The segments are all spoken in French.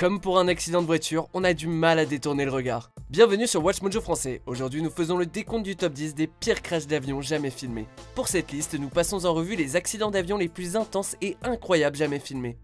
Comme pour un accident de voiture, on a du mal à détourner le regard. Bienvenue sur Watch Mojo français. Aujourd'hui, nous faisons le décompte du top 10 des pires crashs d'avion jamais filmés. Pour cette liste, nous passons en revue les accidents d'avion les plus intenses et incroyables jamais filmés.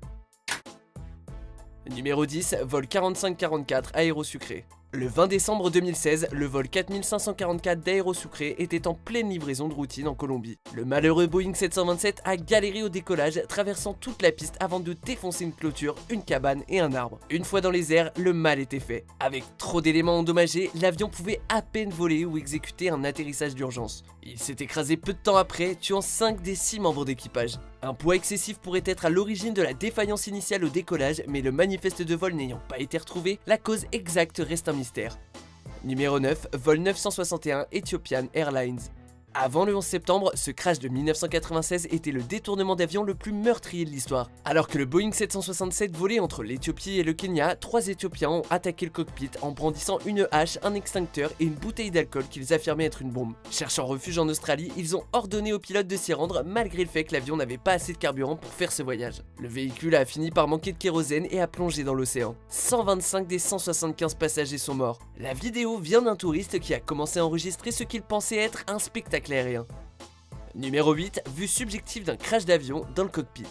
Numéro 10, vol 4544 Aérosucré. Le 20 décembre 2016, le vol 4544 d'Aérosucré était en pleine livraison de routine en Colombie. Le malheureux Boeing 727 a galéré au décollage, traversant toute la piste avant de défoncer une clôture, une cabane et un arbre. Une fois dans les airs, le mal était fait. Avec trop d'éléments endommagés, l'avion pouvait à peine voler ou exécuter un atterrissage d'urgence. Il s'est écrasé peu de temps après, tuant 5 des 6 membres d'équipage. Un poids excessif pourrait être à l'origine de la défaillance initiale au décollage, mais le manifeste de vol n'ayant pas été retrouvé, la cause exacte reste un mystère. Numéro 9, vol 961 Ethiopian Airlines. Avant le 11 septembre, ce crash de 1996 était le détournement d'avion le plus meurtrier de l'histoire. Alors que le Boeing 767 volait entre l'Éthiopie et le Kenya, 3 Éthiopiens ont attaqué le cockpit en brandissant une hache, un extincteur et une bouteille d'alcool qu'ils affirmaient être une bombe. Cherchant refuge en Australie, ils ont ordonné aux pilotes de s'y rendre malgré le fait que l'avion n'avait pas assez de carburant pour faire ce voyage. Le véhicule a fini par manquer de kérosène et a plongé dans l'océan. 125 des 175 passagers sont morts. La vidéo vient d'un touriste qui a commencé à enregistrer ce qu'il pensait être un spectacle aérien. Numéro 8, vue subjective d'un crash d'avion dans le cockpit.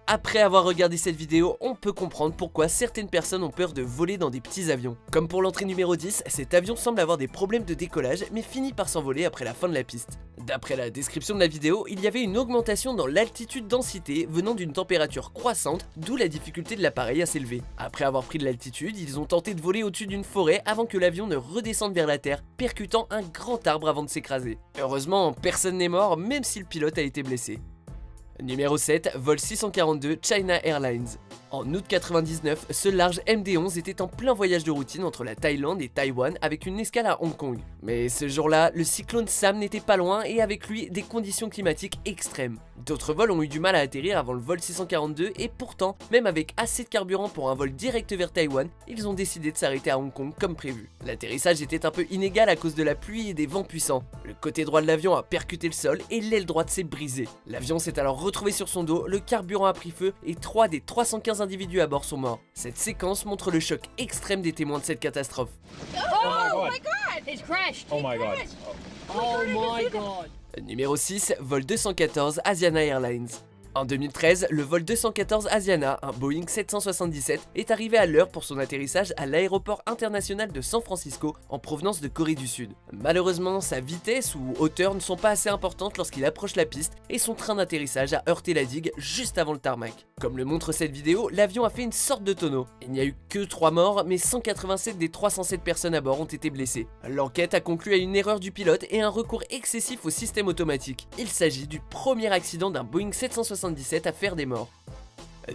Après avoir regardé cette vidéo, on peut comprendre pourquoi certaines personnes ont peur de voler dans des petits avions. Comme pour l'entrée numéro 10, cet avion semble avoir des problèmes de décollage mais finit par s'envoler après la fin de la piste. D'après la description de la vidéo, il y avait une augmentation dans l'altitude densité venant d'une température croissante, d'où la difficulté de l'appareil à s'élever. Après avoir pris de l'altitude, ils ont tenté de voler au-dessus d'une forêt avant que l'avion ne redescende vers la terre, percutant un grand arbre avant de s'écraser. Heureusement, personne n'est mort, même si le pilote a été blessé. Numéro 7, vol 642 China Airlines. En août 99, ce large MD-11 était en plein voyage de routine entre la Thaïlande et Taïwan avec une escale à Hong Kong. Mais ce jour-là, le cyclone Sam n'était pas loin et avec lui des conditions climatiques extrêmes. D'autres vols ont eu du mal à atterrir avant le vol 642 et pourtant, même avec assez de carburant pour un vol direct vers Taïwan, ils ont décidé de s'arrêter à Hong Kong comme prévu. L'atterrissage était un peu inégal à cause de la pluie et des vents puissants. Le côté droit de l'avion a percuté le sol et l'aile droite s'est brisée. L'avion s'est alors retrouvé sur son dos, le carburant a pris feu et 3 des 315 individus à bord sont morts. Cette séquence montre le choc extrême des témoins de cette catastrophe. Oh my god! It's crashed! Oh my god. Oh my god! Numéro 6, vol 214 Asiana Airlines. En 2013, le vol 214 Asiana, un Boeing 777, est arrivé à l'heure pour son atterrissage à l'aéroport international de San Francisco en provenance de Corée du Sud. Malheureusement, sa vitesse ou hauteur ne sont pas assez importantes lorsqu'il approche la piste et son train d'atterrissage a heurté la digue juste avant le tarmac. Comme le montre cette vidéo, l'avion a fait une sorte de tonneau. Il n'y a eu que 3 morts, mais 187 des 307 personnes à bord ont été blessées. L'enquête a conclu à une erreur du pilote et un recours excessif au système automatique. Il s'agit du premier accident d'un Boeing 777 à faire des morts.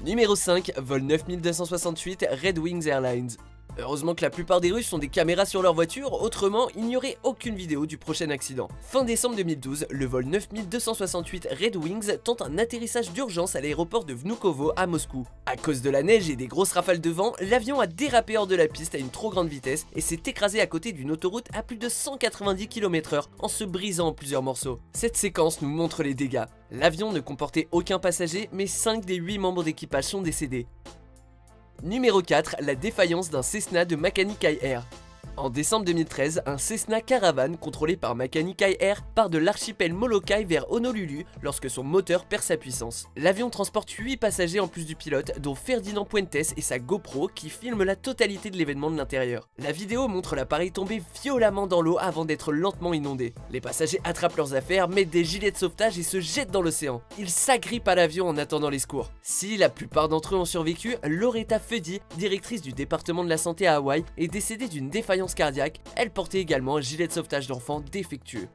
Numéro 5, vol 9268 Red Wings Airlines. Heureusement que la plupart des Russes ont des caméras sur leur voiture, autrement il n'y aurait aucune vidéo du prochain accident. Fin décembre 2012, le vol 9268 Red Wings tente un atterrissage d'urgence à l'aéroport de Vnukovo à Moscou. À cause de la neige et des grosses rafales de vent, l'avion a dérapé hors de la piste à une trop grande vitesse et s'est écrasé à côté d'une autoroute à plus de 190 km/h en se brisant en plusieurs morceaux. Cette séquence nous montre les dégâts. L'avion ne comportait aucun passager, mais 5 des 8 membres d'équipage sont décédés. Numéro 4, la défaillance d'un Cessna de Makani-Kai Air. En décembre 2013, un Cessna Caravan contrôlé par Makani-Kai Air part de l'archipel Molokai vers Honolulu lorsque son moteur perd sa puissance. L'avion transporte 8 passagers en plus du pilote, dont Ferdinand Puentes et sa GoPro qui filment la totalité de l'événement de l'intérieur. La vidéo montre l'appareil tomber violemment dans l'eau avant d'être lentement inondé. Les passagers attrapent leurs affaires, mettent des gilets de sauvetage et se jettent dans l'océan. Ils s'agrippent à l'avion en attendant les secours. Si la plupart d'entre eux ont survécu, Loretta Fuddy, directrice du département de la santé à Hawaï, est décédée d'une défaillance cardiaque. Elle portait également un gilet de sauvetage d'enfant défectueux.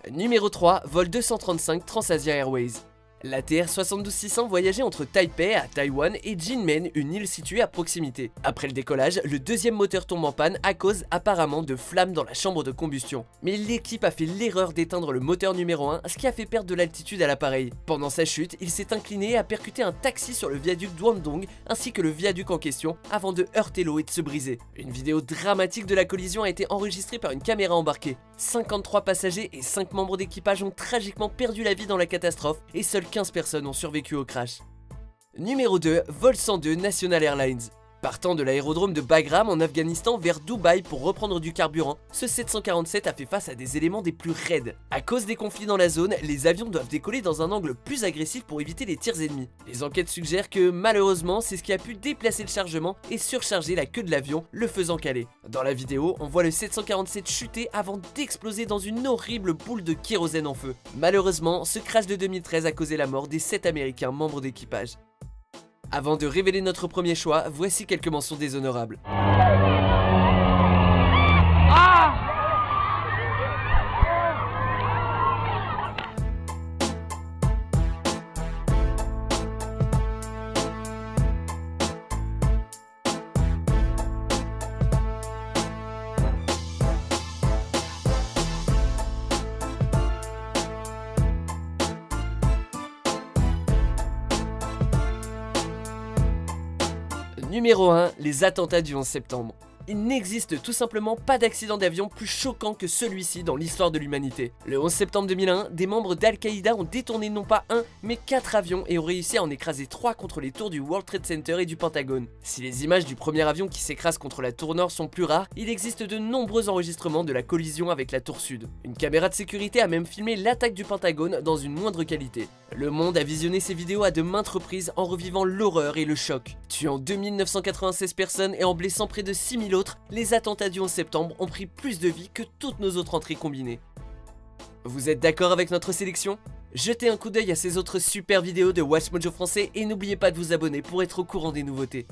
Numéro 3, vol 235 Transasia Airways. La TR-72-600 voyageait entre Taipei à Taïwan et Jinmen, une île située à proximité. Après le décollage, le deuxième moteur tombe en panne à cause apparemment de flammes dans la chambre de combustion. Mais l'équipe a fait l'erreur d'éteindre le moteur numéro 1, ce qui a fait perdre de l'altitude à l'appareil. Pendant sa chute, il s'est incliné et a percuté un taxi sur le viaduc Douandong ainsi que le viaduc en question avant de heurter l'eau et de se briser. Une vidéo dramatique de la collision a été enregistrée par une caméra embarquée. 53 passagers et 5 membres d'équipage ont tragiquement perdu la vie dans la catastrophe et seuls 15 personnes ont survécu au crash. Numéro 2, vol 102 National Airlines. Partant de l'aérodrome de Bagram en Afghanistan vers Dubaï pour reprendre du carburant, ce 747 a fait face à des éléments des plus raides. À cause des conflits dans la zone, les avions doivent décoller dans un angle plus agressif pour éviter les tirs ennemis. Les enquêtes suggèrent que malheureusement, c'est ce qui a pu déplacer le chargement et surcharger la queue de l'avion, le faisant caler. Dans la vidéo, on voit le 747 chuter avant d'exploser dans une horrible boule de kérosène en feu. Malheureusement, ce crash de 2013 a causé la mort des 7 Américains membres d'équipage. Avant de révéler notre premier choix, voici quelques mentions déshonorables. Numéro 1, les attentats du 11 septembre. Il n'existe tout simplement pas d'accident d'avion plus choquant que celui-ci dans l'histoire de l'humanité. Le 11 septembre 2001, des membres d'Al-Qaïda ont détourné non pas un, mais 4 avions et ont réussi à en écraser 3 contre les tours du World Trade Center et du Pentagone. Si les images du premier avion qui s'écrase contre la tour nord sont plus rares, il existe de nombreux enregistrements de la collision avec la tour sud. Une caméra de sécurité a même filmé l'attaque du Pentagone dans une moindre qualité. Le monde a visionné ces vidéos à de maintes reprises en revivant l'horreur et le choc. Tuant 2996 personnes et en blessant près de 6000 autres, les attentats du 11 septembre ont pris plus de vies que toutes nos autres entrées combinées. Vous êtes d'accord avec notre sélection ? Jetez un coup d'œil à ces autres super vidéos de WatchMojo français et n'oubliez pas de vous abonner pour être au courant des nouveautés.